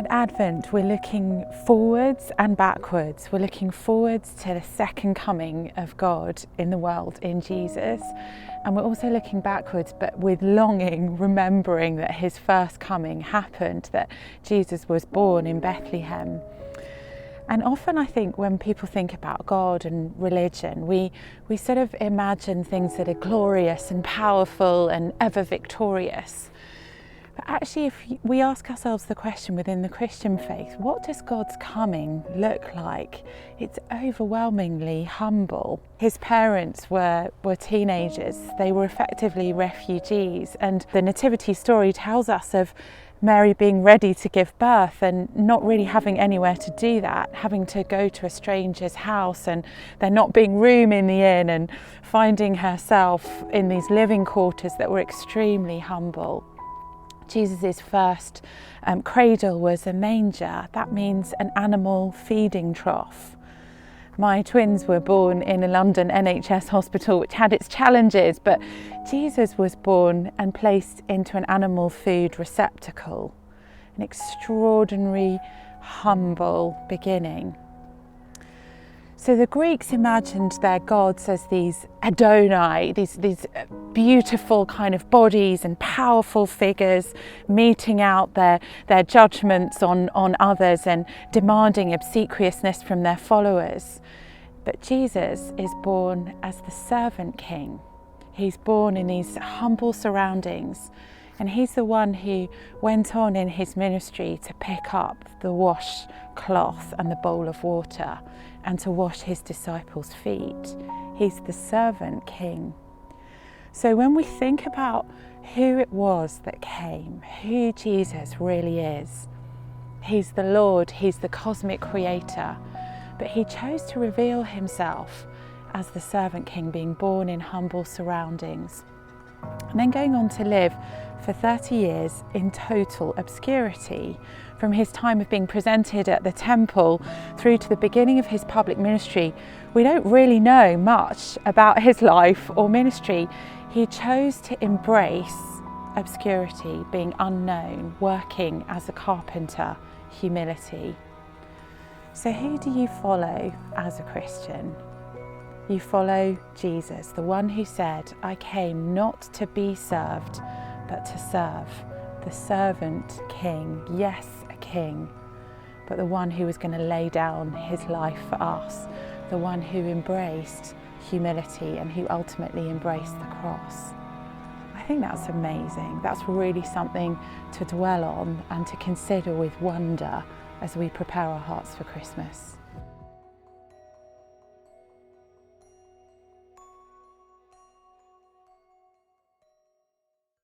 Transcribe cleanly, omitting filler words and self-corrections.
At Advent, we're looking forwards and backwards. We're looking forwards to the second coming of God in the world in Jesus. And we're also looking backwards, but with longing, remembering that his first coming happened, that Jesus was born in Bethlehem. And often I think when people think about God and religion, we sort of imagine things that are glorious and powerful and ever victorious. But actually, if we ask ourselves the question within the Christian faith, what does God's coming look like? It's overwhelmingly humble. His parents were teenagers. They were effectively refugees. And the nativity story tells us of Mary being ready to give birth and not really having anywhere to do that, having to go to a stranger's house and there not being room in the inn, and finding herself in these living quarters that were extremely humble. Jesus' first cradle was a manger. That means an animal feeding trough. My twins were born in a London NHS hospital, which had its challenges, but Jesus was born and placed into an animal food receptacle. An extraordinary, humble beginning. So the Greeks imagined their gods as these Adonai, these beautiful kind of bodies and powerful figures, meting out their judgments on others and demanding obsequiousness from their followers. But Jesus is born as the servant king. He's born in these humble surroundings, and he's the one who went on in his ministry to pick up the wash cloth and the bowl of water and to wash his disciples' feet. He's the servant king. So when we think about who it was that came, who Jesus really is, he's the Lord, he's the cosmic creator, but he chose to reveal himself as the servant king, being born in humble surroundings, and then going on to live for 30 years in total obscurity. From his time of being presented at the temple through to the beginning of his public ministry, we don't really know much about his life or ministry. He chose to embrace obscurity, being unknown, working as a carpenter, humility. So who do you follow as a Christian? You follow Jesus, the one who said, "I came not to be served, but to serve." The servant king, yes, a king, but the one who was going to lay down his life for us, the one who embraced humility and who ultimately embraced the cross. I think that's amazing. That's really something to dwell on and to consider with wonder as we prepare our hearts for Christmas.